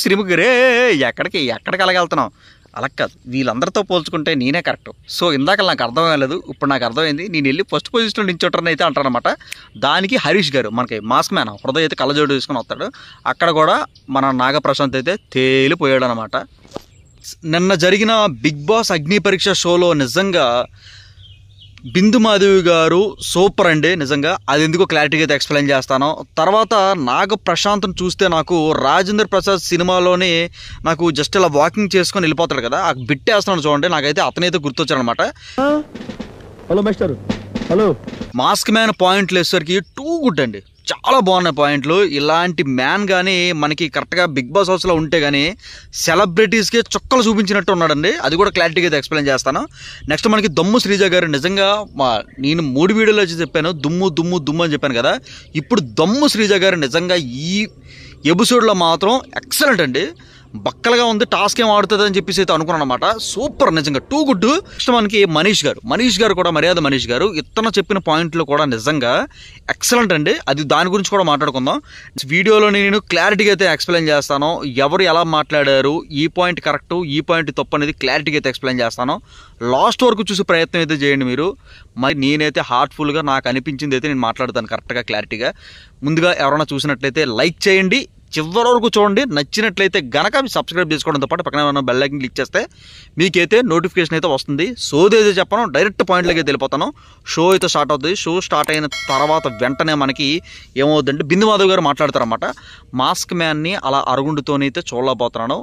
శ్రీముఖి రే ఎక్కడికి అలాగెళ్తున్నావు అలా కాదు, వీళ్ళందరితో పోల్చుకుంటే నేనే కరెక్ట్. సో ఇందాక నాకు అర్థం కాలేదు, ఇప్పుడు నాకు అర్థమైంది. నేను వెళ్ళి ఫస్ట్ పొజిషన్లో నించోటర్ని అయితే అంటారనమాట. దానికి హరీష్ గారు మనకి మాస్క్ మ్యాన్ హృదయ అయితే కళ్ళజోడు తీసుకొని వస్తాడు. అక్కడ కూడా మన నాగప్రశాంత్ అయితే తేలిపోయాడు అనమాట. నిన్న జరిగిన బిగ్ బాస్ అగ్ని పరీక్ష షోలో నిజంగా బిందు మాధవి గారు సూపర్ అండి. నిజంగా అది ఎందుకో క్లారిటీగా అయితే ఎక్స్ప్లెయిన్ చేస్తాను. తర్వాత నాగ ప్రశాంత్ను చూస్తే నాకు రాజేంద్ర ప్రసాద్ సినిమాలోని నాకు జస్ట్ ఇలా వాకింగ్ చేసుకొని వెళ్ళిపోతాడు కదా, ఆ బిట్టేస్తున్నాడు చూడండి, నాకైతే అతనైతే గుర్తొచ్చాడనమాట. Hello master, hello. Mask man పాయింట్లు వేసేసరికి టూ గుడ్ అండి, చాలా బాగున్నాయి పాయింట్లు. ఇలాంటి మ్యాన్ కానీ మనకి కరెక్ట్గా బిగ్ బాస్ హౌస్లో ఉంటే కానీ సెలబ్రిటీస్కి చుక్కలు చూపించినట్టు ఉన్నాడండి. అది కూడా క్లారిటీగా అయితే ఎక్స్ప్లెయిన్ చేస్తాను. నెక్స్ట్ మనకి దమ్ము శ్రీజ గారు నిజంగా నేను 3 వీడియోలో వచ్చి చెప్పాను దుమ్ము అని చెప్పాను కదా. ఇప్పుడు దమ్ము శ్రీజ గారు నిజంగా ఈ ఎపిసోడ్లో మాత్రం ఎక్సలెంట్ అండి. బక్కలుగా ఉంది, టాస్క్ ఏం ఆడుతుంది అని చెప్పేసి అయితే అనుకున్నాను అనమాట. సూపర్, నిజంగా టూ గుడ్. నెక్స్ట్ మనకి మనీష్ గారు కూడా మర్యాద మనీష్ గారు ఇతను చెప్పిన పాయింట్లు కూడా నిజంగా ఎక్సలెంట్ అండి. అది దాని గురించి కూడా మాట్లాడుకుందాం. వీడియోలో నేను క్లారిటీగా అయితే ఎక్స్ప్లెయిన్ చేస్తాను, ఎవరు ఎలా మాట్లాడారు, ఈ పాయింట్ కరెక్ట్ ఈ పాయింట్ తప్పు అనేది క్లారిటీగా అయితే ఎక్స్ప్లెయిన్ చేస్తాను. లాస్ట్ వరకు చూసే ప్రయత్నం అయితే చేయండి మీరు. మరి నేనైతే హార్ట్ఫుల్గా నాకు అనిపించింది అయితే నేను మాట్లాడతాను కరెక్ట్గా క్లారిటీగా. ముందుగా ఎవరైనా చూసినట్లయితే లైక్ చేయండి, చివరి వరకు చూడండి. నచ్చినట్లయితే గనక సబ్స్క్రైబ్ చేసుకోవడంతో పాటు పక్కన ఉన్న బెల్ ఐకాన్ క్లిక్ చేస్తే మీకైతే నోటిఫికేషన్ అయితే వస్తుంది. సోదేదే చెప్పను, డైరెక్ట్ పాయింట్లోకి అయితే వెళ్ళిపోతాను. షో అయితే స్టార్ట్ అవుతుంది. షో స్టార్ట్ అయిన తర్వాత వెంటనే మనకి ఏమవుతుందంటే బిందు మాధవ్ గారు మాట్లాడతారన్నమాట. మాస్క్ మ్యాన్ని అలా అరుగుండుతోనైతే చూడలేకపోతున్నాను,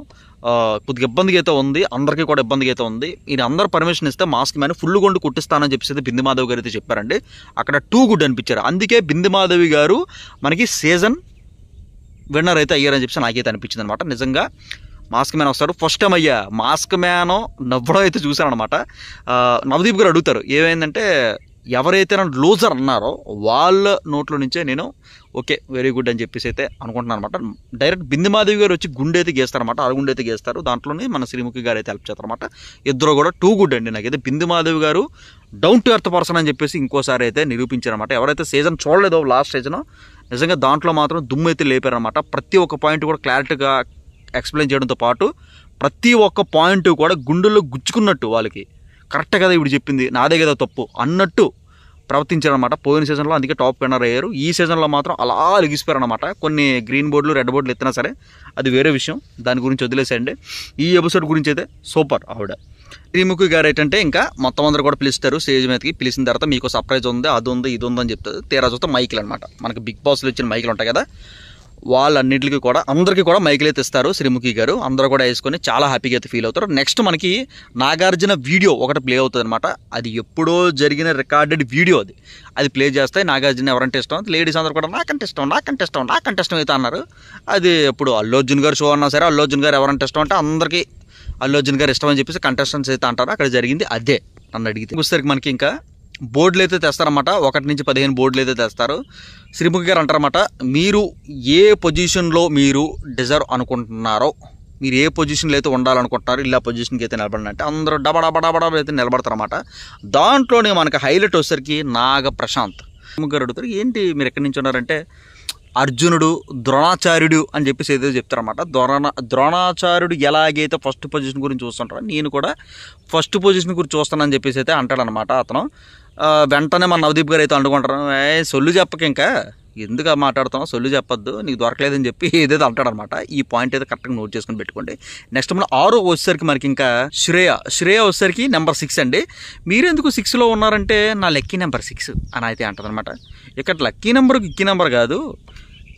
కొద్దిగా ఇబ్బందిగా అయితే ఉంది, అందరికీ కూడా ఇబ్బందిగా అయితే ఉంది. ఈయన అందరు పర్మిషన్ ఇస్తే మాస్క్ మ్యాన్ ఫుల్ కొండు కుట్టిస్తానని చెప్పేసి బిందు మాధవ్ గారు అయితే చెప్పారండి. అక్కడ టూ గుడ్ అనిపించారు. అందుకే బిందు మాధవి గారు మనకి సీజన్ విన్నర్ అయితే అయ్యారని చెప్పేసి నాకైతే అనిపించింది అనమాట. నిజంగా మాస్క్ మ్యాన్ వస్తాడు. ఫస్ట్ టైం అయ్యా మాస్క్ మ్యాన్ నవ్వడం అయితే చూశాను అనమాట. నవదీప్ గారు అడుగుతారు ఏమైందంటే, ఎవరైతే నన్ను లూజర్ అన్నారో వాళ్ళ నోట్లో నుంచే నేను ఓకే వెరీ గుడ్ అని చెప్పేసి అయితే అనుకుంటున్నాను అనమాట. డైరెక్ట్ బిందు మాధవి గారు వచ్చి గుండె అయితే గీస్తారనమాట, అరుగుండె అయితే గీస్తారు. దాంట్లోనే మన శ్రీముఖి గారు అయితే హెల్ప్ చేస్తారనమాట. ఇద్దరు కూడా టూ గుడ్ అండి. నాకైతే బిందు మాధవి గారు డౌన్ టు ఎర్త్ పర్సన్ అని చెప్పేసి ఇంకోసారి అయితే నిరూపించారనమాట. ఎవరైతే సీజన్ చూడలేదో లాస్ట్ సీజన్ నిజంగా దాంట్లో మాత్రం దుమ్ము అయితే లేపారనమాట. ప్రతి ఒక్క పాయింట్ కూడా క్లారిటీగా ఎక్స్ప్లెయిన్ చేయడంతో పాటు ప్రతి ఒక్క పాయింట్ కూడా గుండెల్లో గుచ్చుకున్నట్టు వాళ్ళకి కరెక్ట్ కదా ఇప్పుడు చెప్పింది నాదే కదా తప్పు అన్నట్టు ప్రవర్తించారనమాట పోయిన సీజన్లో. అందుకే టాప్ విన్నర్ అయ్యారు. ఈ సీజన్లో మాత్రం అలా లెగిసిపోయారనమాట. కొన్ని గ్రీన్ బోర్డులు రెడ్ బోర్డులు ఎత్తినా సరే అది వేరే విషయం, దాని గురించి వదిలేసేయండి. ఈ ఎపిసోడ్ గురించి అయితే సూపర్. ఆవిడ శ్రీముఖి గారు ఏంటంటే ఇంకా మొత్తం అందరూ కూడా పిలుస్తారు స్టేజ్ మీదకి. పిలిచిన తర్వాత మీకు సర్ప్రైజ్ ఉంది, అది ఉంది ఇది ఉందని చెప్తుంది. తీరా చూస్తే మైకులు అనమాట, మనకి బిగ్ బాస్లో ఇచ్చిన మైకులు ఉంటాయి కదా, వాళ్ళన్నింటికి కూడా అందరికీ కూడా మైకులు అయితే ఇస్తారు శ్రీముఖి గారు. అందరూ కూడా వేసుకొని చాలా హ్యాపీగా అయితే ఫీల్ అవుతారు. నెక్స్ట్ మనకి నాగార్జున వీడియో ఒకటి ప్లే అవుతుంది అనమాట. అది ఎప్పుడో జరిగిన రికార్డెడ్ వీడియో, అది ప్లే చేస్తే నాగార్జున ఎవరంటే ఇష్టం, లేడీస్ అందరూ కూడా నాకంటే ఇష్టం అయితే అన్నారు. అది ఎప్పుడు అల్లు అర్జున్ గారు షో అన్నా సరే అల్లు అర్జున్ గారు ఎవరంటే ఇష్టం అంటే అందరికీ అల్లు అర్జున్ గారు ఇష్టం అని చెప్పేసి కంటెస్టెంట్స్ అయితే అంటారు. అక్కడ జరిగింది అదే. నన్ను అడిగితే వచ్చేసరికి మనకి ఇంకా బోర్డులు అయితే తెస్తారన్నమాట. 1 నుంచి 15 బోర్డులు అయితే తెస్తారు. శ్రీముఖి గారు అంటారన్నమాట, మీరు ఏ పొజిషన్లో మీరు డిజర్వ్ అనుకుంటున్నారో, మీరు ఏ పొజిషన్లో అయితే ఉండాలనుకుంటున్నారో ఇలా పొజిషన్కి అయితే నిలబడండి అంటే అందరూ డబడా అయితే నిలబడతారన్నమాట. దాంట్లోనే మనకి హైలైట్ వచ్చేసరికి నాగ ప్రశాంత్. శ్రీముఖి గారు అడుగుతారు ఏంటి మీరు ఎక్కడి నుంచి ఉన్నారంటే, అర్జునుడు ద్రోణాచార్యుడు అని చెప్పేసి ఏదో చెప్తారన్నమాట. ద్రోణాచార్యుడు ఎలాగైతే ఫస్ట్ పొజిషన్ గురించి చూస్తుంటారో నేను కూడా ఫస్ట్ పొజిషన్ గురించి చూస్తానని చెప్పేసి అయితే అంటాడనమాట అతను. వెంటనే మన నవదీప్ గారు అయితే అనుకుంటారు, సొల్లు చెప్పక ఇంకా ఎందుకు మాట్లాడుతాం, సొల్లు చెప్పొద్దు నీకు దొరకలేదని చెప్పి ఏదైతే అంటాడనమాట. ఈ పాయింట్ అయితే కరెక్ట్గా నోట్ చేసుకుని పెట్టుకోండి. నెక్స్ట్ మన 6 వచ్చేసరికి మనకి ఇంకా శ్రేయ వచ్చేసరికి నెంబర్ 6 అండి. మీరెందుకు 6లో ఉన్నారంటే నా లక్కీ నెంబర్ 6 అని అయితే అంటదనమాట. ఇక్కడ లక్కీ నెంబర్ కాదు,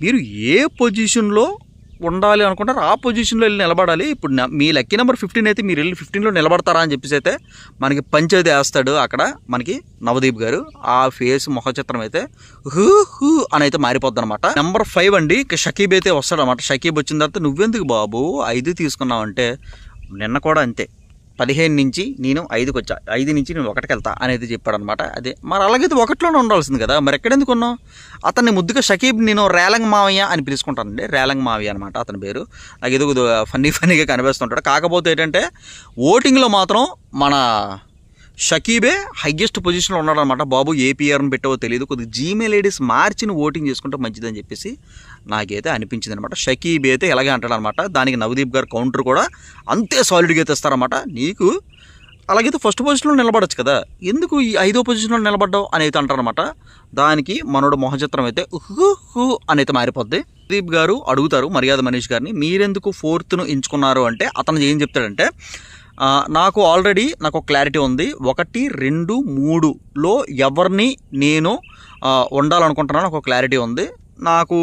మీరు ఏ పొజిషన్లో ఉండాలి అనుకుంటారు ఆ పొజిషన్లో వెళ్ళి నిలబడాలి. ఇప్పుడు మీ లక్కీ నెంబర్ 15 అయితే మీరు వెళ్ళి 15లో నిలబడతారా అని చెప్పేసి అయితే మనకి పంచాయతీ వేస్తాడు అక్కడ మనకి నవదీప్ గారు. ఆ ఫేస్ ముఖ చిత్రం అయితే హూ అని అయితే మారిపోద్ది అనమాట. నెంబర్ 5 అండి షకీబ్ అయితే వస్తాడు అనమాట. షకీబ్ వచ్చిన తర్వాత నువ్వెందుకు బాబు 5 తీసుకున్నావు అంటే, నిన్న కూడా అంతే 15 నుంచి నేను 5కి వచ్చా, 5 నుంచి నేను 1కి వెళ్తా అనేది చెప్పాడు అనమాట. అదే మరి అలాగైతే 1లోనే ఉండాల్సింది కదా, మరి ఎక్కడెందుకు ఉన్నావు? అతన్ని ముద్దుగా షకీబ్ నేను రేలంగ్ మావయ్య అని పిలుచుకుంటానండి. రేలంగ్ మావయ్య అనమాట అతని పేరు. నాకు ఏదో ఫన్నీగా కనిపిస్తుంటాడు. కాకపోతే ఏంటంటే ఓటింగ్లో మాత్రం మన షకీబే హైయెస్ట్ పొజిషన్లో ఉన్నాడనమాట. బాబు ఏ పిఆర్ని పెట్టవో తెలియదు, కొద్దిగా జీమెయిల్ ఐడీస్ మార్చిన ఓటింగ్ చేసుకుంటే మంచిదని చెప్పేసి నాకైతే అనిపించింది అనమాట. షకీబే అయితే ఇలాగే అంటాడనమాట. దానికి నవదీప్ గారు కౌంటర్ కూడా అంతే సాలిడ్గా అయితే ఇస్తారన్నమాట. నీకు అలాగైతే ఫస్ట్ పొజిషన్లో నిలబడచ్చు కదా, ఎందుకు ఈ 5వ పొజిషన్లో నిలబడ్డావు అని అయితే అంటారనమాట. దానికి మనోడు మొహచిత్రం అయితే హు అని అయితే మారిపోద్ది. నవదీప్ గారు అడుగుతారు మర్యాద మనీష్ గారిని, మీరెందుకు 4th ఎంచుకున్నారు అంటే అతను ఏం చెప్తాడంటే, నాకు ఆల్రెడీ నాకు క్లారిటీ ఉంది, 1, 2, 3లో ఎవరిని నేను ఉండాలనుకుంటున్నాను నాకు క్లారిటీ ఉంది. నాకు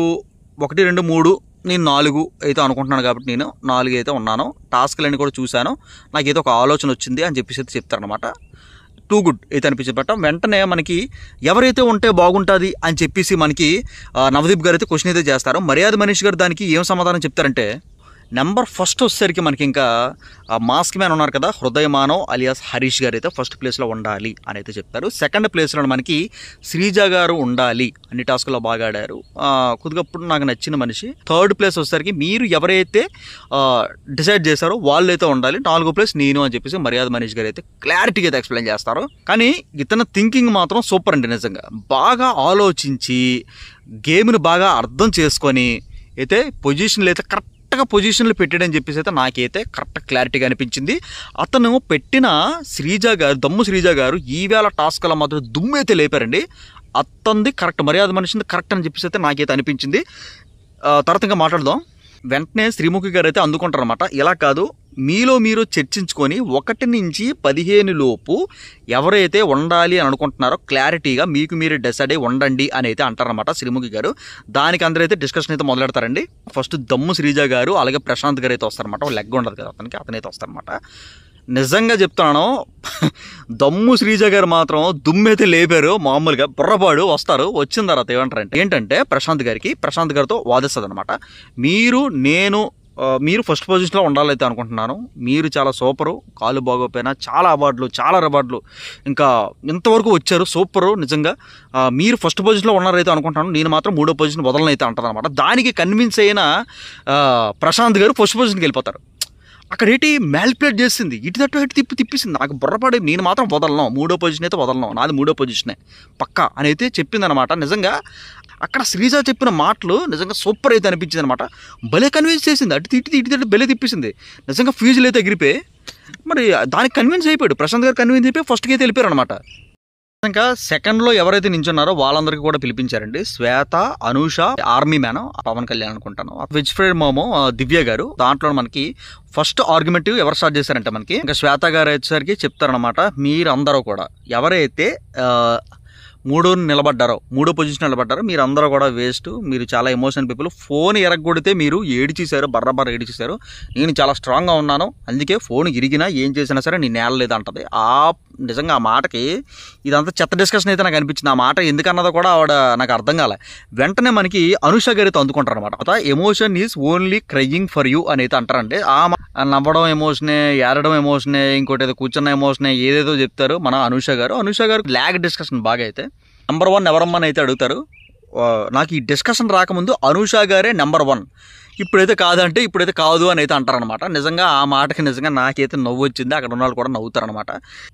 1, 2, 3 నేను 4 అయితే అనుకుంటున్నాను కాబట్టి నేను 4 అయితే ఉన్నాను. టాస్క్లన్నీ కూడా చూశాను, నాకైతే ఒక ఆలోచన వచ్చింది అని చెప్పేసి అయితే చెప్తారనమాట. టూ గుడ్ అయితే అనిపించే బట్ట వెంటనే మనకి ఎవరైతే ఉంటే బాగుంటుంది అని చెప్పేసి మనకి నవదీప్ గారు అయితే క్వశ్చన్ అయితే చేస్తారు. మర్యాద మనీష్ గారు దానికి ఏం సమాధానం చెప్తారంటే, నెంబర్ ఫస్ట్ వచ్చేసరికి మనకి ఇంకా మాస్క్ మ్యాన్ ఉన్నారు కదా, హృదయ మానవ్ అలియాస్ హరీష్ గారు అయితే ఫస్ట్ ప్లేస్లో ఉండాలి అని అయితే చెప్తారు. సెకండ్ ప్లేస్లో మనకి శ్రీజ గారు ఉండాలి, అన్ని టాస్కుల్లో బాగా ఆడారు, కొద్దిగా నాకు నచ్చిన మనిషి. థర్డ్ ప్లేస్ వచ్చేసరికి మీరు ఎవరైతే డిసైడ్ చేశారో వాళ్ళు అయితే ఉండాలి, 4వ ప్లేస్ నేను అని చెప్పేసి మర్యాద మనీష్ గారు అయితే క్లారిటీగా అయితే ఎక్స్ప్లెయిన్ చేస్తారు. కానీ ఇతను థింకింగ్ మాత్రం సూపర్ అండి, నిజంగా బాగా ఆలోచించి గేమ్ని బాగా అర్థం చేసుకొని అయితే పొజిషన్లు అయితే కరెక్ట్గా పొజిషన్లు పెట్టాడని చెప్పేసి అయితే నాకైతే కరెక్ట్ క్లారిటీగా అనిపించింది. అతను పెట్టిన శ్రీజ గారు, దమ్ము శ్రీజ గారు ఈవేళ టాస్క్లో మాత్రం దుమ్ము అయితే లేపారండి. అతనిది కరెక్ట్, మర్యాద మనిషింది కరెక్ట్ అని చెప్పేసి అయితే నాకైతే అనిపించింది. తర్వాత ఇంకా మాట్లాడదాం. వెంటనే శ్రీముఖి గారు అయితే అందుకుంటారనమాట, ఇలా కాదు మీలో మీరు చర్చించుకొని 1 నుంచి 15 లోపు ఎవరైతే ఉండాలి అని అనుకుంటున్నారో క్లారిటీగా మీకు మీరు డిసైడ్ అయ్యి ఉండండి అని అయితే అంటారనమాట శ్రీముఖి గారు. దానికి అందరూ అయితే డిస్కషన్ అయితే మొదలెడతారండి. ఫస్ట్ దమ్ము శ్రీజ గారు అలాగే ప్రశాంత్ గారు అయితే వస్తారనమాట. లెగ్ ఉండదు కదా అతనైతే వస్తారనమాట. నిజంగా చెప్తున్నాను, దమ్ము శ్రీజ గారు మాత్రం దుమ్మైతే లేపారు మామూలుగా. బుర్రపాడు వస్తారు, వచ్చిన తర్వాత ఏంటంటే ప్రశాంత్ గారితో వాదిస్తుంది అనమాట. మీరు ఫస్ట్ పొజిషన్లో ఉండాలైతే అనుకుంటున్నాను, మీరు చాలా సూపరు, కాలు బాగోపోయినా చాలా రివార్డులు ఇంకా ఇంతవరకు వచ్చారు, సూపరు నిజంగా, మీరు ఫస్ట్ పొజిషన్లో ఉన్నారైతే అనుకుంటున్నాను, నేను మాత్రం 3వ పొజిషన్ వదలనైతే అంటారు అనమాట. దానికి కన్విన్స్ అయిన ప్రశాంత్ గారు ఫస్ట్ పొజిషన్కి వెళ్ళిపోతారు. అక్కడ ఏంటి మ్యాల్ప్లేట్ చేసింది, ఇటు తిప్పిసింది. నాకు బుర్రపడి నేను మాత్రం వదలను, 3వ పొజిషన్ అయితే వదలను, నాది 3వ పొజిషనే పక్కా అని అయితే చెప్పిందనమాట. నిజంగా అక్కడ శ్రీజ చెప్పిన మాటలు నిజంగా సూపర్ అయితే అనిపించింది అనమాట. భలే కన్విన్స్ చేసింది, అటు తిట్టి భలే తిప్పిసింది. నిజంగా ఫీజులు అయితే ఎగిరిపోయి మరి దానికి కన్విన్స్ అయిపోయాడు, ప్రశాంత్ గారు కన్విన్స్ అయిపోయి ఫస్ట్కి అయితే వెళ్ళిపోయారు అనమాట. ఇంకా సెకండ్లో ఎవరైతే నించున్నారో వాళ్ళందరికీ కూడా పిలిపించారండి. శ్వేత, అనూష, ఆర్మీ మ్యాన్ పవన్ కళ్యాణ్ అనుకుంటాను, వెజ్ ఫ్రైడ్ మోమో దివ్య గారు. దాంట్లో మనకి ఫస్ట్ ఆర్గ్యుమెంట్ ఎవరు స్టార్ట్ చేశారంటే మనకి ఇంకా శ్వేత గారు వచ్చేసరికి చెప్తారనమాట, మీరందరూ కూడా ఎవరైతే 3వ పొజిషన్ నిలబడ్డారో మీరందరూ కూడా వేస్ట్, మీరు చాలా ఎమోషనల్ పీపుల్, ఫోన్ ఎరగొడితే మీరు ఏడిచేశారు, బర్ర ఏడిచేశారు, నేను చాలా స్ట్రాంగ్గా ఉన్నాను, అందుకే ఫోన్ ఇరిగినా ఏం చేసినా సరే నేను నేలలేదు అంటది. నిజంగా ఆ మాటకి ఇదంతా చెత్త డిస్కషన్ అయితే నాకు అనిపించింది. ఆ మాట ఎందుకన్నదో కూడా ఆవిడ నాకు అర్థం కాలే. వెంటనే మనకి అనుష గారితో అందుకుంటారు అనమాట. Emotion is only crying for you అని అయితే అంటారండి. నవ్వడం ఎమోషనే, ఏడడం ఎమోషనే, ఇంకోటి ఏదో కూర్చున్న ఎమోషనే, ఏదేదో చెప్తారు మన అనుష గారు ల్యాగ్ డిస్కషన్ బాగా అయితే. నెంబర్ 1 ఎవరమ్మని అయితే అడుగుతారు. నాకు ఈ డిస్కషన్ రాకముందు అనుష గారే నెంబర్ 1, ఇప్పుడైతే కాదు అని అయితే అంటారనమాట. నిజంగా ఆ మాటకి నిజంగా నాకైతే నవ్వు వచ్చింది, అక్కడ ఉన్న వాళ్ళు కూడా నవ్వుతారనమాట.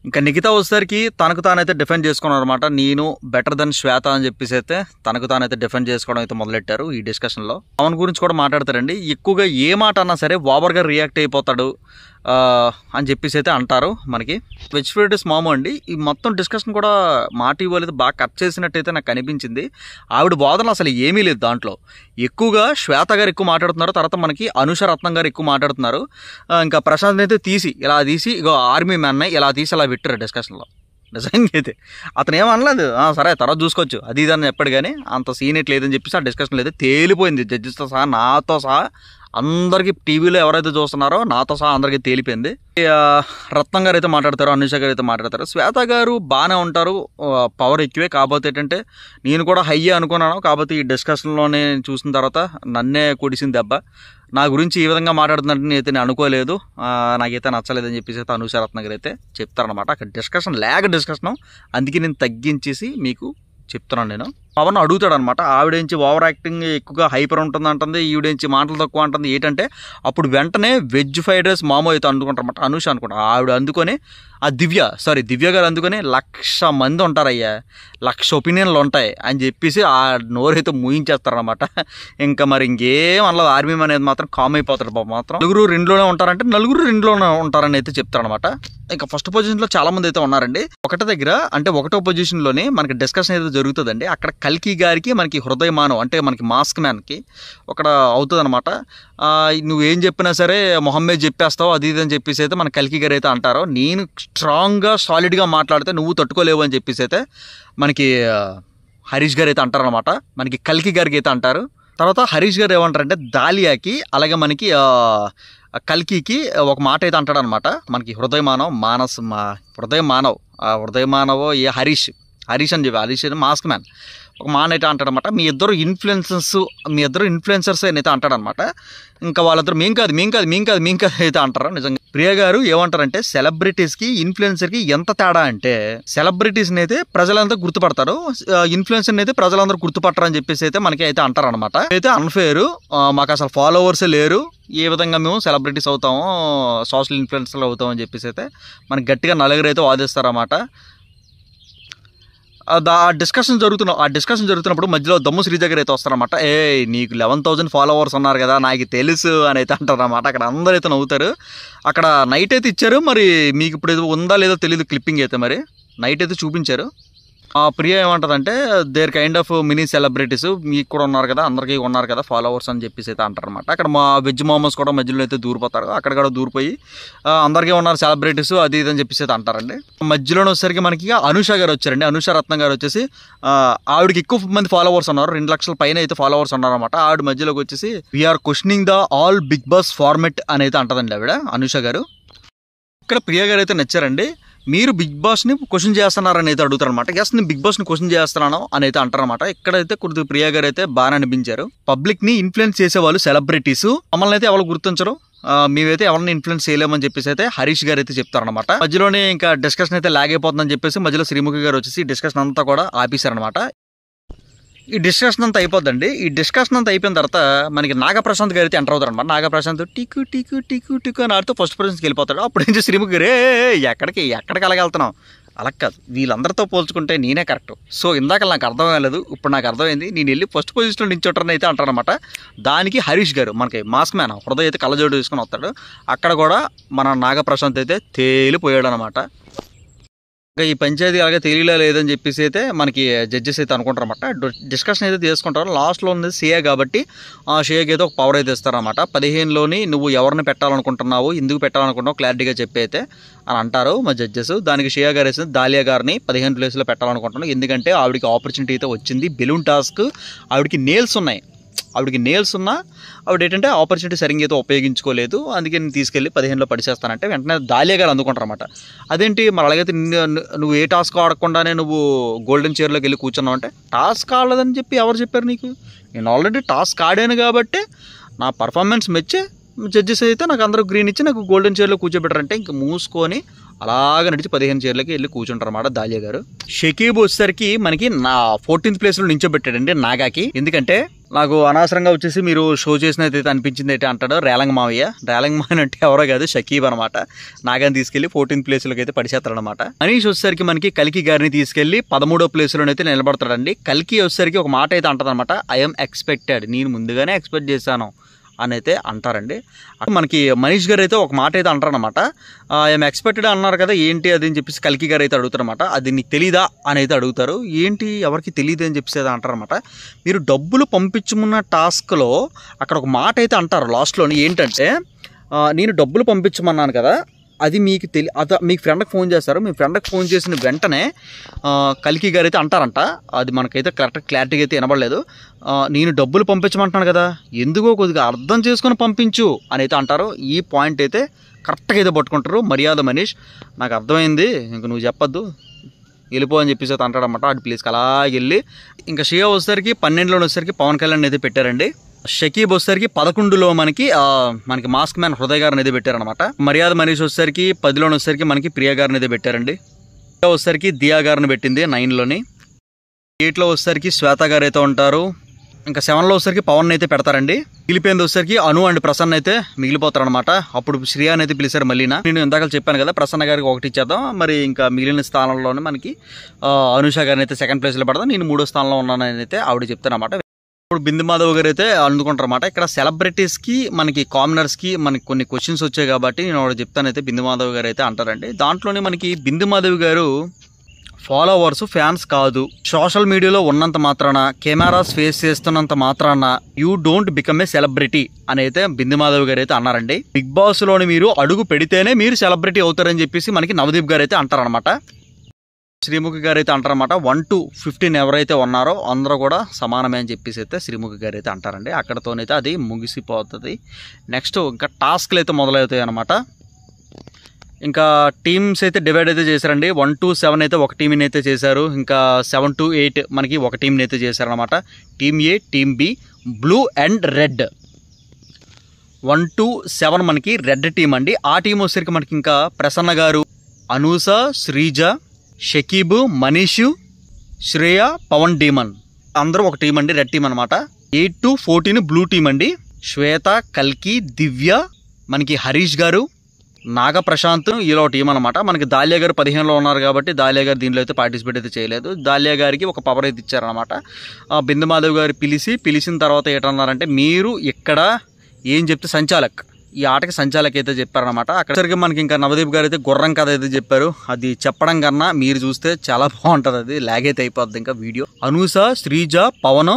ఇంకా నిఖిత వచ్చేసరికి తనకు తానైతే డిఫెండ్ చేసుకున్నారు అనమాట. నేను బెటర్ దెన్ శ్వేత అని చెప్పేసి అయితే తనకు తానైతే డిఫెండ్ చేసుకోవడం అయితే మొదలెట్టారు ఈ డిస్కషన్లో. అవన్ గురించి కూడా మాట్లాడతారండి. ఎక్కువగా ఏ మాట అన్నా సరే ఓవర్గా రియాక్ట్ అయిపోతాడు అని చెప్పేసి అయితే అంటారు మనకి. వెజ్ ఫ్రైడ్స్ మామో అండి. ఈ మొత్తం డిస్కషన్ కూడా మాట ఇవ్వలేదు, బాగా కట్ చేసినట్టయితే నాకు అనిపించింది. ఆవిడ వాదనలు అసలు ఏమీ లేదు దాంట్లో. ఎక్కువగా శ్వేత గారు ఎక్కువ మాట్లాడుతున్నారు, తర్వాత మనకి అనుష రత్నం గారు ఎక్కువ మాట్లాడుతున్నారు. ఇంకా ప్రశాంత్ అయితే ఇలా తీసి ఇగో ఆర్మీ మ్యాన్ ఇలా తీసి అలా పెట్టారు డిస్కషన్లో. నిజంగా అయితే అతను ఏమనలేదు, సరే తర్వాత చూసుకోవచ్చు అది ఇదని చెప్పాడు, కానీ అంత సీన్ లేదని చెప్పేసి ఆ డిస్కషన్లో అయితే తేలిపోయింది. జడ్జెస్తో సహా, నాతో సహా, అందరికీ టీవీలో ఎవరైతే చూస్తున్నారో నాతో సహా అందరికీ తేలిపోయింది. రత్నం గారు అయితే మాట్లాడతారు, అనుష గారు అయితే మాట్లాడతారు. శ్వేత గారు బాగానే ఉంటారు, పవర్ ఎక్కువే. కాకపోతే ఏంటంటే నేను కూడా హయ్యే అనుకున్నాను, కాకపోతే ఈ డిస్కషన్లోనే చూసిన తర్వాత నన్నే కొడిసింది దెబ్బ. నా గురించి ఈ విధంగా మాట్లాడుతున్నట్టు అయితే నేను అనుకోలేదు, నాకైతే నచ్చలేదని చెప్పేసి అయితే అనుష రత్నం గారు అయితే చెప్తారనమాట. అక్కడ డిస్కషన్ అందుకే నేను తగ్గించేసి మీకు చెప్తున్నాను నేను. పవన్ అడుగుతాడు అనమాట. ఆవిడేంచి ఓవర్ యాక్టింగ్ ఎక్కువగా హైపర్ ఉంటుంది అంటుంది, ఈవిడేంచి మాటలు తక్కువ అంటుంది ఏంటంటే, అప్పుడు వెంటనే వెజ్ ఫ్రైడ్ రైస్ మామో అయితే అనుకుంటారన్నమాట. అనూష అనుకుంటా ఆవిడ అందుకొని దివ్య గారు అందుకొని 1,00,000 మంది ఉంటారయ్యా, 1,00,000 ఒపీనియన్లు ఉంటాయి అని చెప్పేసి ఆ నోరైతే మూయించేస్తారనమాట. ఇంకా మరి ఇంకేం అనలేదు. ఆర్మీ అనేది మాత్రం కామ్ అయిపోతారు బాబు. మాత్రం నలుగురు రెండులోనే ఉంటారంటే నలుగురు రెండులోనే ఉంటారని అయితే చెప్తారనమాట. ఇంకా ఫస్ట్ పొజిషన్లో చాలా మంది అయితే ఉన్నారండి. ఒకటో పొజిషన్లోనే మనకి డిస్కషన్ అయితే జరుగుతుందండి. అక్కడ కల్కి గారికి మనకి హృదయ మానవ్ అంటే మనకి మాస్క్ మ్యాన్కి అక్కడ అవుతుంది అనమాట. నువ్వేం చెప్పినా సరే మొహమ్మద్ చెప్పేస్తావు అది ఇది అని చెప్పేసి అయితే మన కల్కి గారు అయితే అంటారు. నేను స్ట్రాంగ్గా సాలిడ్గా మాట్లాడితే నువ్వు తట్టుకోలేవు అని చెప్పేసి అయితే మనకి హరీష్ గారు అయితే అంటారనమాట. మనకి కల్కి గారికి అయితే అంటారు. తర్వాత హరీష్ గారు ఏమంటారంటే దాలియాకి అలాగే మనకి కల్కికి ఒక మాట అయితే అంటాడు అనమాట. మనకి హృదయ మానవ్ ఏ హరీష్ అని చెప్పి హరీష్ మాస్క్ మ్యాన్ ఒక మాట అయితే అంటాడనమాట. మీ ఇద్దరు ఇన్ఫ్లుయెన్సర్స్ అయితే అంటాడనమాట. ఇంకా వాళ్ళిద్దరు మేం కాదు అయితే అంటారు. నిజంగా ప్రియ గారు ఏమంటారంటే సెలబ్రిటీస్కి ఇన్ఫ్లుయెన్సర్కి ఎంత తేడా అంటే, సెలబ్రిటీస్ని అయితే ప్రజలంతా గుర్తుపడతారు, ఇన్ఫ్లుయెన్సర్ని అయితే ప్రజలందరూ గుర్తుపట్టరు అని చెప్పేసి అయితే మనకి అయితే అంటారనమాట. అయితే అన్ఫేర్, మాకు అసలు ఫాలోవర్సే లేరు, ఏ విధంగా మేము సెలబ్రిటీస్ అవుతామో సోషల్ ఇన్ఫ్లుయెన్సర్లు అవుతాం అని చెప్పేసి అయితే మనకి గట్టిగా నలుగురు అయితే వాదిస్తారన్నమాట. ఆ డిస్కషన్ జరుగుతున్నప్పుడు మధ్యలో దమ్ము శ్రీ దగ్గర అయితే వస్తారన్నమాట. నీకు 11,000 ఫాలోవర్స్ ఉన్నారు కదా, నాకు తెలుసు అని అయితే అంటారన్నమాట. అక్కడ అందరూ అయితే నవ్వుతారు. అక్కడ నైట్ అయితే ఇచ్చారు, మరి మీకు ఇప్పుడు ఏదో ఉందా లేదో తెలియదు క్లిప్పింగ్ అయితే, మరి నైట్ అయితే చూపించారు. ప్రియ ఏమంటుందంటే there kind of mini celebrities మీకు కూడా ఉన్నారు కదా, అందరికీ ఉన్నారు కదా ఫాలోవర్స్ అని చెప్పేసి అయితే అంటారనమాట. అక్కడ మా వెజ్ మామోస్ కూడా మధ్యలో అయితే దూరిపోతారు. అక్కడ కూడా దూరిపోయి అందరికీ ఉన్నారు సెలబ్రిటీస్ అది ఇది అని చెప్పేసి అయితే అంటారండి. మధ్యలోనే వచ్చేసరికి మనకి అనూష గారు వచ్చారండి. అనూష రత్నం గారు వచ్చేసి ఆవిడకి ఎక్కువ మంది ఫాలోవర్స్ ఉన్నారు, 2 లక్షల పైన అయితే ఫాలోవర్స్ ఉన్నారనమాట. ఆవిడ మధ్యలోకి వచ్చేసి we are questioning the all Bigg Boss format అని అయితే అంటదండి ఆవిడ అనూష గారు. ఇక్కడ ప్రియ గారు అయితే నచ్చారండి. మీరు బిగ్ బాస్ని క్వశ్చన్ చేస్తున్నారని అయితే అడుగుతారు అనమాట. ఎస్ నేను బిగ్ బాస్ని క్వశ్చన్ చేస్తున్నాను అని అయితే అంటారనమాట. ఇక్కడైతే కొద్దిగా ప్రియ గారు అయితే బాగా అనిపించారు. పబ్లిక్ని ఇన్ఫ్లుయెన్స్ చేసేవాళ్ళు సెలబ్రిటీస్, మమ్మల్ని అయితే ఎవరు గుర్తించరు, మేమైతే ఎవరిని ఇన్ఫ్లుయెన్స్ చేయలేమని చెప్పేసి అయితే హరీష్ గారు అయితే చెప్తారనమాట. మధ్యలోనే ఇంకా డిస్కషన్ అయితే లాగైపోతుందని చెప్పేసి మధ్యలో శ్రీముఖి గారు వచ్చేసి డిస్కషన్ అంతా కూడా ఆపేశారనమాట. ఈ డిస్కషన్ అంతా అయిపోద్దండి. ఈ డిస్కషన్ అంతా అయిపోయిన తర్వాత మనకి నాగప్రశాంత్ గారు అయితే ఎంటర్ అవుతారు అనమాట. నాగప్రశాంత్ టికు అని ఆడుతూ ఫస్ట్ పొజిషన్కి వెళ్ళిపోతాడు. అప్పుడు ఏం చేసి శ్రీముఖి గారు ఎక్కడికి అలాగెళ్తున్నావు, అలా కాదు, వీళ్ళందరితో పోల్చుకుంటే నేనే కరెక్ట్. సో ఇందాక నాకు అర్థం కాలేదు, ఇప్పుడు నాకు అర్థమైంది, నేను వెళ్ళి ఫస్ట్ పొజిషన్లో నించోటని అయితే అంటారనమాట. దానికి హరీష్ గారు మనకి మాస్క్ మ్యాన్ హృదయ అయితే కళ్ళజోడు తీసుకొని వస్తాడు. అక్కడ కూడా మన నాగప్రశాంత్ అయితే తేలిపోయాడు అనమాట. ఈ పంచాయతీ అలాగే తెలియలే లేదని చెప్పేసి అయితే మనకి జడ్జెస్ అయితే అనుకుంటారు అనమాట. డిస్కషన్ అయితే తీసుకుంటారు. లాస్ట్లో ఉంది షియా కాబట్టి ఆ షియాకి అయితే ఒక పవర్ అయితే ఇస్తారనమాట. 15లోని నువ్వు ఎవరిని పెట్టాలనుకుంటున్నావు, ఎందుకు పెట్టాలనుకుంటున్నావు క్లారిటీగా చెప్పి అయితే అని అంటారు మా జడ్జెస్. దానికి షియా గారు వేసింది దాలియా గారిని 15 ప్లేస్లో పెట్టాలనుకుంటున్నాను, ఎందుకంటే ఆవిడకి ఆపర్చునిటీ అయితే వచ్చింది. బెలూన్ టాస్క్ ఆవిడకి నేల్స్ ఉన్నా ఆవిడ ఏంటంటే ఆపర్చునిటీ సరిగ్గా అయితే ఉపయోగించుకోలేదు, అందుకే నేను తీసుకెళ్ళి 15లో పడిచేస్తానంటే వెంటనే దాలియా గారు అందుకుంటారన్నమాట. అదేంటి మరి అలాగైతే నువ్వు ఏ టాస్క్ ఆడకుండానే నువ్వు గోల్డెన్ చైర్లోకి వెళ్ళి కూర్చున్నావు అంటే, టాస్క్ ఆడలేదని చెప్పి ఎవరు చెప్పారు నీకు, నేను ఆల్రెడీ టాస్క్ ఆడాను కాబట్టి నా పర్ఫార్మెన్స్ మెచ్చే జడ్జెస్ అయితే నాకు అందరూ గ్రీన్ ఇచ్చి నాకు గోల్డెన్ చైర్లో కూర్చోబెట్టారంటే ఇంక మూసుకొని అలాగ నడిచి 15 చైర్లకి వెళ్ళి కూర్చుంటారు అన్నమాట దాలియా గారు. షకీబ్ వచ్చేసరికి మనకి నా 14th ప్లేస్లో నించోబెట్టాడండి నాగాకి. ఎందుకంటే నాకు అనవసరంగా వచ్చేసి మీరు షో చేసినైతే అనిపించింది అయితే అంటాడు రేలంగ్ మావయ్య. రేలంగ్ మావయ్య అంటే ఎవరో కాదు, షకీబ్ అనమాట. నాగాని తీసుకెళ్లి 14th ప్లేస్లోకి అయితే పడిచేస్తాడనమాట. అనీష్ వచ్చేసరికి మనకి కల్కి గారిని తీసుకెళ్లి 13వ ప్లేస్లోనైతే నిలబడతాడండి. కల్కి వచ్చేసరికి ఒక మాట అయితే అంటదనమాట, ఐఎమ్ ఎక్స్పెక్టెడ్, నేను ముందుగానే ఎక్స్పెక్ట్ చేశాను అని అయితే అంటారండి. మనకి మనీష్ గారు అయితే ఒక మాట అయితే అంటారనమాట. ఐఎమ్ ఎక్స్పెక్టెడ్ అన్నారు కదా ఏంటి అది అని చెప్పేసి కల్కి గారు అయితే అడుగుతారనమాట. అది నీకు తెలీదా అని అయితే అడుగుతారు. ఏంటి ఎవరికి తెలియదు అని చెప్పేసి అయితే అంటారనమాట. మీరు డబ్బులు పంపించమన్న టాస్క్లో అక్కడ ఒక మాట అయితే అంటారు లాస్ట్లోని, ఏంటంటే నేను డబ్బులు పంపించమన్నాను కదా, అది మీకు మీకు ఫ్రెండ్కి ఫోన్ చేస్తారు, మీ ఫ్రెండ్కి ఫోన్ చేసిన వెంటనే కల్కి గారు అయితే అంటారంట, అది మనకైతే క్లారిటీగా అయితే వినబడలేదు, నేను డబ్బులు పంపించమంటున్నాను కదా, ఎందుకో కొద్దిగా అర్థం చేసుకొని పంపించు అని అయితే అంటారు. ఈ పాయింట్ అయితే కరెక్ట్గా అయితే పట్టుకుంటారు మర్యాద మనీష్. నాకు అర్థమైంది, ఇంక నువ్వు చెప్పొద్దు వెళ్ళిపో అని చెప్పేసి అయితే అంటాడనమాట. అటు ప్లేస్కి అలా వెళ్ళి ఇంకా షియా వచ్చేసరికి 12లో వచ్చేసరికి పవన్ కళ్యాణ్ అయితే పెట్టారండి. షకీబ్ వచ్చేసరికి 11లో మనకి మాస్క్ మ్యాన్ హృదయ గారిని అయితే పెట్టారనమాట. మర్యాద మనీష్ వచ్చేసరికి 10లోని వచ్చేసరికి మనకి ప్రియా గారిని అయితే పెట్టారండి. వచ్చేసరికి దియా గారిని పెట్టింది 9లోని. 8లో వచ్చేసరికి శ్వేత గారు అయితే ఉంటారు. ఇంకా 7లో వచ్చేసరికి పవన్ అయితే పెడతారండి. మిగిలిపోయింది వచ్చేసరికి అను అండ్ ప్రసన్న అయితే మిగిలిపోతారు అనమాట. అప్పుడు శ్రీయాని అయితే పిలిచారు మళ్ళీనా. నేను ఇందాక చెప్పాను కదా ప్రసన్న గారికి ఒకటి ఇచ్చేద్దాం, మరి ఇంకా మిగిలిన స్థానంలోనే మనకి అనుష గారిని అయితే సెకండ్ ప్లేస్లో పెడదాం, నేను 3వ స్థానంలో ఉన్నానని అయితే ఆవిడ చెప్తాను అనమాట. ఇప్పుడు బిందు మాధవ్ గారు అయితే అందుకుంటారు అనమాట. ఇక్కడ సెలబ్రిటీస్కి మనకి కామనర్స్కి మనకి కొన్ని క్వశ్చన్స్ వచ్చాయి కాబట్టి నేను ఆవిడ చెప్తానైతే బిందు మాధవ్ గారు అయితే అంటారండి. దాంట్లోనే మనకి బిందు మాధవ్ గారు ఫాలోవర్స్ ఫ్యాన్స్ కాదు, సోషల్ మీడియాలో ఉన్నంత మాత్రాన, కెమెరాస్ ఫేస్ చేస్తున్నంత మాత్రాన you don't become a celebrity అని అయితే బిందు మాధవ్ గారు అయితే అన్నారండి. బిగ్ బాస్ లోని మీరు అడుగు పెడితేనే మీరు సెలబ్రిటీ అవుతారని చెప్పేసి మనకి నవదీప్ గారు అయితే అంటారనమాట. శ్రీముఖి గారు అయితే అంటారనమాట. 1 to 15 ఎవరైతే ఉన్నారో అందరూ కూడా సమానమే అని చెప్పేసి అయితే శ్రీముఖి గారు అయితే అంటారండి. అక్కడతోనైతే అది ముగిసిపోతుంది. నెక్స్ట్ ఇంకా టాస్క్లు అయితే మొదలవుతాయి అనమాట. ఇంకా టీమ్స్ అయితే డివైడ్ అయితే చేశారండి. 1 to 7 అయితే ఒక టీంని అయితే చేశారు. ఇంకా 7 to 8 మనకి ఒక టీంని అయితే చేశారనమాట. Team A, team B, blue and red. 1 to 7 మనకి రెడ్ టీం అండి. ఆ టీం వచ్చేసరికి మనకి ఇంకా ప్రసన్న గారు, అనూష, శ్రీజ, షకీబ్, మనీష్, శ్రేయ, పవన్ డీమన్ అందరూ ఒక టీం అండి, రెడ్ టీం అనమాట. 8 to 14 బ్లూ టీం అండి. శ్వేత, కల్కి, దివ్య, మనకి హరీష్ గారు, నాగ ప్రశాంత్ ఇలా టీం అనమాట. మనకి దాలియా గారు 15లో ఉన్నారు కాబట్టి దాలియా గారు దీనిలో అయితే పార్టిసిపేట్ అయితే చేయలేదు. దాలియా గారికి ఒక పవర్ అయితే ఇచ్చారనమాట. బిందు మాధవ్ గారు పిలిచిన తర్వాత ఏంటన్నారంటే మీరు ఇక్కడ ఏం చెప్తే సంచాలక్, ఈ ఆటకి సంచాలక్ అయితే చెప్పారనమాట. అక్కడికి మనకి ఇంకా నవదీప్ గారు అయితే గుర్రం కథ అయితే చెప్పారు. అది చెప్పడం కన్నా మీరు చూస్తే చాలా బాగుంటుంది, అది లాగ్ అయితే అయిపోద్ది ఇంకా వీడియో. అనూష, శ్రీజ, పవన్,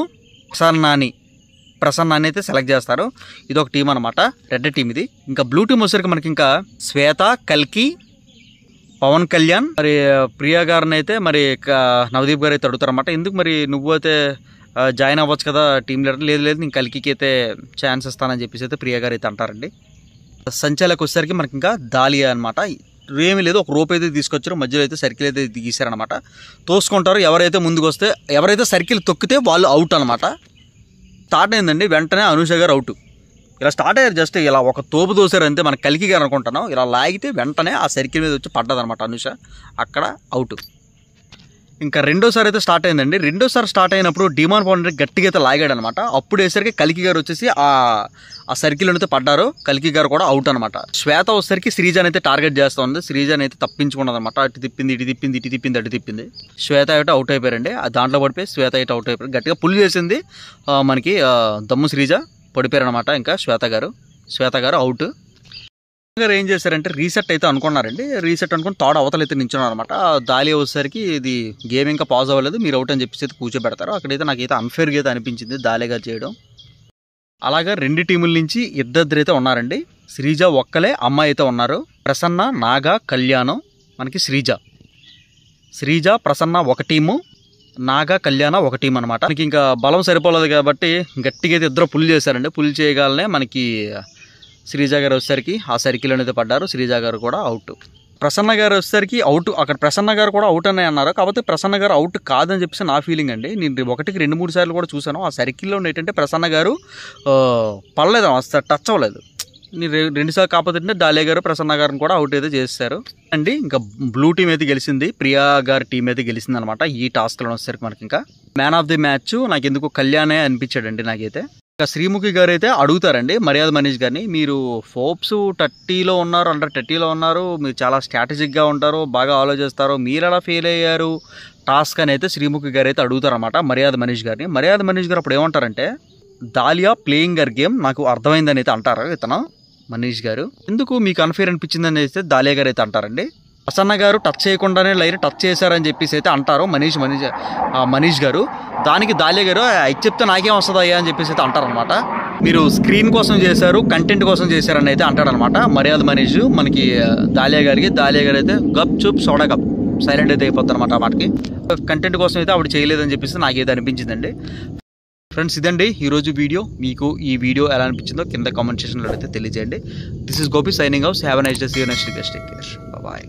ప్రసన్నాన్ని అయితే సెలెక్ట్ చేస్తారు. ఇది ఒక టీం అనమాట, రెడ్ టీం ఇది. ఇంకా బ్లూ టీం వచ్చేసరికి మనకి ఇంకా శ్వేత, కల్కి, పవన్ కళ్యాణ్, మరి ప్రియా గారిని అయితే మరి నవదీప్ గారు అయితే అడుగుతారన్నమాట. ఎందుకు మరి నువ్వు అయితే జాయిన్ అవ్వచ్చు కదా టీం లీడర్. లేదు నేను కల్కికి అయితే ఛాన్స్ ఇస్తానని చెప్పేసి అయితే ప్రియా గారు అయితే అంటారండి. సంచాలకు వచ్చేసరికి మనకి ఇంకా దాలియా అనమాట. ఏమీ లేదు, ఒక రోప్ అయితే తీసుకొచ్చారు, మధ్యలో అయితే సర్కిల్ అయితే గీసారనమాట. తోసుకుంటారు. ఎవరైతే ముందుకు వస్తే, ఎవరైతే సర్కిల్ తొక్కితే వాళ్ళు అవుట్ అనమాట. స్టార్ట్ అయిందండి, వెంటనే అనూష గారు అవుట్. ఇలా స్టార్ట్ అయ్యారు, జస్ట్ ఇలా ఒక తోపు దోశారు అంతే. మన కల్కి గారు అనుకుంటున్నాం, ఇలా లాగితే వెంటనే ఆ సర్కిల్ మీద వచ్చి పడ్డదనమాట అనూష, అక్కడ అవుట్. ఇంకా రెండోసారి అయితే స్టార్ట్ అయిందండి. రెండోసారి స్టార్ట్ అయినప్పుడు డిమాండ్ పౌండర్ గట్టిగా అయితే లాగాడు అనమాట. అప్పుడు వేసరికి కల్కి గారు వచ్చేసి ఆ సర్కిల్ అయితే పడ్డారు. కల్కి గారు కూడా అవుట్ అనమాట. శ్వేత వచ్చేసరికి శ్రీజాని అయితే టార్గెట్ చేస్తూ ఉంది. శ్రీజాని అయితే తప్పించుకున్నది అనమాట. అటు తిప్పింది, ఇటు తిప్పింది. శ్వేత అయితే అవుట్ అయిపోయారండి. దాంట్లో పడిపోయి శ్వేత అయితే అవుట్ అయిపోయారు. గట్టిగా పుల్ చేసింది మనకి దమ్ము శ్రీజ, పడిపోయారు అనమాట. ఇంకా శ్వేత గారు అవుట్. గారు ఏం చేశారంటే రీసెట్ అయితే అనుకున్నారండి. రీసెట్ అనుకుని థర్డ్ అవతల అయితే నించున్నారు అనమాట. దాలి వచ్చేసరికి ఇది గేమ్ ఇంకా పాజ్ అవ్వలేదు, మీరు అవుట్ అని చెప్పేసి అయితే కూర్చోబెడతారు. అక్కడైతే నాకైతే అన్ఫేర్గా అయితే అనిపించింది దాలిగా చేయడం. అలాగా 2 టీముల నుంచి ఇద్దరైతే ఉన్నారండి. శ్రీజ ఒక్కలే అమ్మాయి అయితే ఉన్నారు. ప్రసన్న, నాగ, కళ్యాణం, మనకి శ్రీజ ప్రసన్న ఒక టీము, నాగ, కళ్యాణ ఒక టీం అనమాట. మనకి ఇంకా బలం సరిపోలేదు కాబట్టి గట్టిగా అయితే ఇద్దరు పుల్ చేశారండి. పుల్ చేయగానే మనకి శ్రీజ గారు వచ్చేసరికి ఆ సర్కిల్ అనేది పడ్డారు. శ్రీజ గారు కూడా అవుట్. ప్రసన్న గారు వచ్చేసరికి అవుట్. అక్కడ ప్రసన్న గారు కూడా అవుట్ అనే అన్నారు. కాకపోతే ప్రసన్న గారు అవుట్ కాదని చెప్పేసి నా ఫీలింగ్ అండి. నేను 1-2 సార్లు కూడా చూసాను. ఆ సర్కిల్లో ఏంటంటే ప్రసన్న గారు పడలేదు, అసలు టచ్ అవ్వలేదు. నేను 2 సార్లు కాకపోతే దాలియా గారు ప్రసన్న గారిని కూడా అవుట్ అయితే చేస్తారు అండి. ఇంకా బ్లూ టీం అయితే గెలిచింది, ప్రియా గారి టీం అయితే గెలిచింది అనమాట. ఈ టాస్క్లో వచ్చేసరికి మనకి ఇంకా మ్యాన్ ఆఫ్ ది మ్యాచ్ నాకు ఎందుకు కళ్యాణే అనిపించాడండి నాకైతే. ఇంకా శ్రీముఖి గారు అయితే అడుగుతారండి మర్యాద మనీష్ గారిని, మీరు ఫోర్బ్స్ 30లో ఉన్నారు, అండర్ 30లో ఉన్నారు, మీరు చాలా స్ట్రాటజిక్గా ఉంటారు, బాగా ఆలోచిస్తారు, మీరు ఎలా ఫెయిల్ అయ్యారు టాస్క్ అని అయితే శ్రీముఖి గారు అయితే అడుగుతారన్నమాట మర్యాద మనీష్ గారిని. మర్యాద మనీష్ గారు అప్పుడు ఏమంటారంటే దాలియా ప్లేయింగ్ గర్ గేమ్ నాకు అర్థమైందని అయితే అంటారు ఇతను మనీష్ గారు. ఎందుకు మీకు అన్ఫేర్ అనిపించిందని అయితే దాలియా గారు అయితే అంటారండి. ప్రసన్న గారు టచ్ చేయకుండానే లైన్ టచ్ చేశారని చెప్పేసి అయితే అంటారు మనీష్ గారు. దానికి దాలియా గారు ఇది చెప్తే నాకేం వస్తుంది అయ్యా అని చెప్పేసి అయితే అంటారనమాట. మీరు స్క్రీన్ కోసం చేశారు, కంటెంట్ కోసం చేశారని అయితే అంటాడనమాట మర్యాద మనీష్ మనకి దాలియా గారికి. దాలియా గారు అయితే గప్ చూప్ సోడా కప్ సైలెంట్ అయితే అయిపోతుంది అనమాట. ఆ మాటకి కంటెంట్ కోసం అయితే ఆవిడ చేయలేదని చెప్పేసి నాకైతే అనిపించిందండి. ఫ్రెండ్స్ ఇదండి ఈరోజు వీడియో. మీకు ఈ వీడియో ఎలా అనిపించిందో కింద కామెంట్ సెక్షన్లో అయితే తెలియజేయండి. This is Gopi signing out. Have a nice day. See you next guest. Take care. Bye.